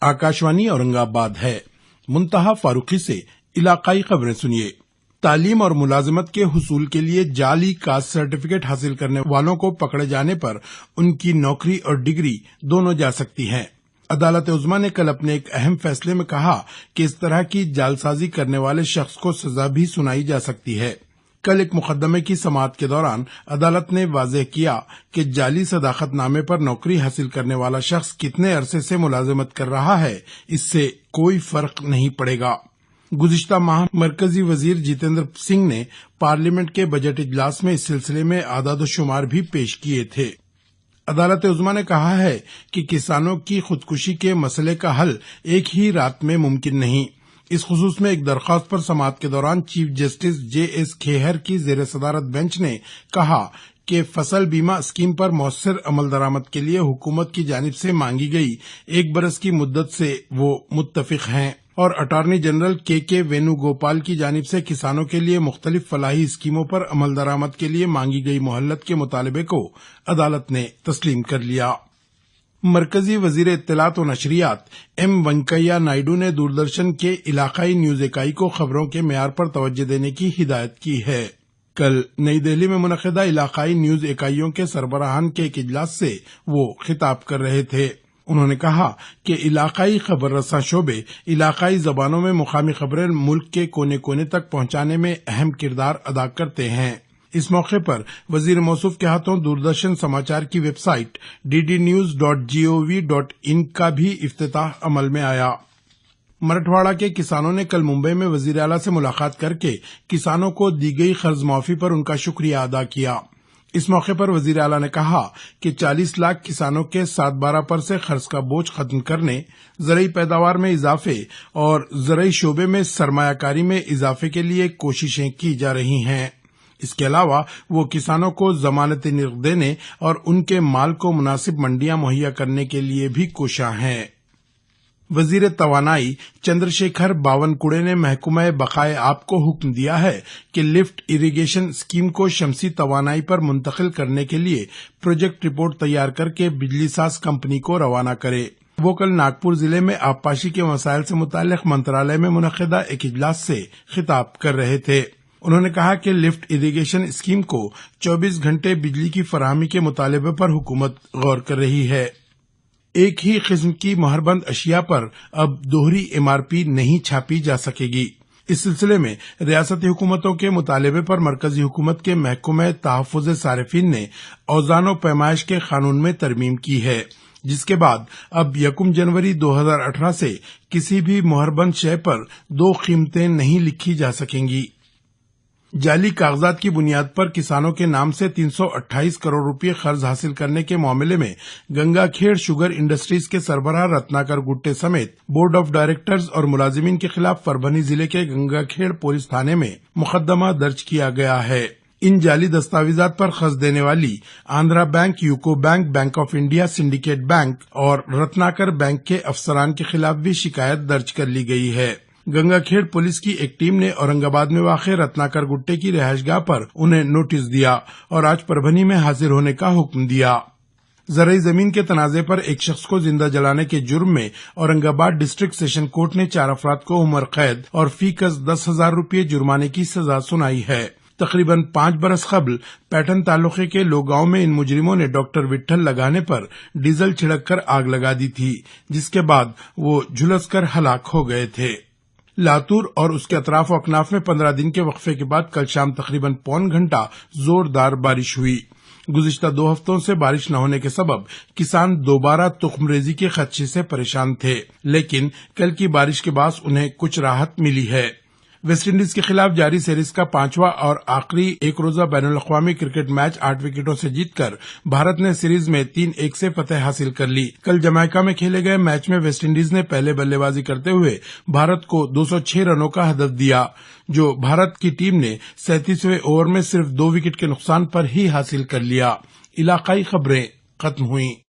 आकाशवाणी औरंगाबाद है। मुंतहा फारूकी से इलाकाई खबरें सुनिए। तालीम और मुलाजमत के हुसूल के लिए जाली कास्ट सर्टिफिकेट हासिल करने वालों को पकड़े जाने पर उनकी नौकरी और डिग्री दोनों जा सकती हैं। अदालत उज़्मा ने कल अपने एक अहम फैसले में कहा कि इस तरह की जालसाजी करने वाले शख्स को सजा भी सुनाई जा सकती है। कल एक मुकदमे की समाअत के दौरान अदालत ने वाज़ेह किया कि जाली सदाकतनामे पर नौकरी हासिल करने वाला शख्स कितने अरसे से मुलाजमत कर रहा है, इससे कोई फर्क नहीं पड़ेगा। गुज़िश्ता माह मरकजी वजीर जितेंद्र सिंह ने पार्लियामेंट के बजट इजलास में इस सिलसिले में आदाद-ओ-शुमार भी पेश किए थे। अदालत उज़्मा ने कहा है कि किसानों की खुदकुशी के मसले का हल एक ही रात में मुमकिन नहीं। इस खुसूस में एक दरख्वास्त पर समाअत के दौरान चीफ जस्टिस J.S. खेहर की ज़ेर सदारत बेंच ने कहा कि फसल बीमा स्कीम पर मौसर अमल दरामद के लिए हुकूमत की जानिब से मांगी गई 1 बरस की मुद्दत से वो मुत्तफिक हैं और अटॉर्नी जनरल के वेणुगोपाल की जानिब से किसानों के लिए मुख्तलिफ फलाही स्कीमों पर अमल दरामद के लिए मांगी गई मोहल्लत के मुतालबे को अदालत ने तस्लीम कर लिया। मरकजी वजीर इत्तलात व नशरियात M. वेंकैया नायडू ने दूरदर्शन के इलाकाई न्यूज इकाई को खबरों के मेयार पर तवज्जो देने की हिदायत की है। कल नई दिल्ली में मुनक़िदा इलाकाई न्यूज इकाइयों के सरबराहान के एक इजलास से वो खिताब कर रहे थे। उन्होंने कहा कि इलाकाई खबर रसां शोबे इलाकाई जबानों में मुकामी खबरें मुल्क के कोने कोने तक पहुंचाने में अहम किरदार अदा करते हैं। इस मौके पर वजीर मौसूफ के हाथों दूरदर्शन समाचार की वेबसाइट ddnews.gov.in का भी इफ्तिताह अमल में आया। मराठवाड़ा के किसानों ने कल मुंबई में वजीर आला से मुलाकात करके किसानों को दी गई कर्ज माफी पर उनका शुक्रिया अदा किया। इस मौके पर वजीर आला ने कहा कि 40 लाख किसानों के 7/12 पर से कर्ज का बोझ खत्म करने, ज़रई पैदावार में इजाफे और ज़रई शोबे में सरमायाकारी में इजाफे के लिए कोशिशें की जा रही हैं। इसके अलावा वो किसानों को जमानती नकद देने और उनके माल को मुनासिब मंडियां मुहैया करने के लिए भी कोशां हैं। वजीर तवानाई चंद्रशेखर बावनकुड़े ने महकमा बकाए आप को हुक्म दिया है कि लिफ्ट इरिगेशन स्कीम को शमसी तवानाई पर मुंतकिल करने के लिए प्रोजेक्ट रिपोर्ट तैयार करके बिजली साज कंपनी को रवाना करे। वो कल नागपुर जिले में आबपाशी के मसाइल से मुताल्लिक मंत्रालय में मुनक़िदा एक इजलास से खिताब कर रहे थे। उन्होंने कहा कि लिफ्ट इरिगेशन स्कीम को 24 घंटे बिजली की फराहमी के मुतालबे पर हुकूमत गौर कर रही है। एक ही किस्म की मोहरबंद अशिया पर अब दोहरी MRP नहीं छापी जा सकेगी। इस सिलसिले में रियासती हुकूमतों के मुतालबे पर मरकजी हुकूमत के महकमे तहफ़्फ़ुज़ सारिफीन ने औज़ान पैमाइश के कानून में तरमीम की है, जिसके बाद अब 1 जनवरी 2018 से किसी भी मोहरबंद शय पर 2 कीमतें नहीं लिखी जा सकेंगी। जाली कागजात की बुनियाद पर किसानों के नाम से 328 करोड़ रुपए कर्ज हासिल करने के मामले में गंगाखेड़ शुगर इंडस्ट्रीज के सरबराह रत्नाकर गुट्टे समेत बोर्ड ऑफ डायरेक्टर्स और मुलाजिमीन के खिलाफ परभनी जिले के गंगाखेड़ पुलिस थाने में मुकदमा दर्ज किया गया है। इन जाली दस्तावेजात पर कर्ज देने वाली Andhra bank, UCO bank, bank of India, syndicate bank और रत्नाकर बैंक के अफसरान के खिलाफ भी शिकायत दर्ज कर ली गई है। गंगाखेड़ पुलिस की एक टीम ने औरंगाबाद में वाक़ रत्नाकर गुट्टे की रिहाइशगाह पर उन्हें नोटिस दिया और आज परभनी में हाजिर होने का हुक्म दिया। ज़रई ज़मीन के तनाज़े पर एक शख्स को जिंदा जलाने के जुर्म में औरंगाबाद डिस्ट्रिक्ट सेशन कोर्ट ने 4 अफराद को उम्र कैद और फी कस 10,000 रुपये जुर्माने की सजा सुनाई है। तकरीबन 5 बरस कबल पैटर्न तालुके के लोगांव में इन मुजरिमों ने डॉक्टर विट्ठल लगाने पर डीजल छिड़क कर आग लगा दी थी, जिसके बाद वो झुलसकर हलाक हो गए थे। लातूर और उसके अतराफ अकनाफ में 15 दिन के वक्फे के बाद कल शाम तकरीबन पौन घंटा जोरदार बारिश हुई। गुज़िश्ता 2 हफ्तों से बारिश न होने के सबब किसान दोबारा तुख्मरेजी के खदशे से परेशान थे, लेकिन कल की बारिश के बाद उन्हें कुछ राहत मिली है। वेस्ट इंडीज के खिलाफ जारी सीरीज का 5वां और आखिरी एक रोजा बैनुल अक़वामी क्रिकेट मैच 8 विकेटों से जीतकर भारत ने सीरीज में 3-1 से फतह हासिल कर ली। कल जमैका में खेले गए मैच में वेस्ट इंडीज ने पहले बल्लेबाजी करते हुए भारत को 206 रनों का हदफ दिया, जो भारत की टीम ने 37वें ओवर में सिर्फ 2 विकेट के नुकसान पर ही हासिल कर लिया। इलाकाई खबरें खत्म हुई।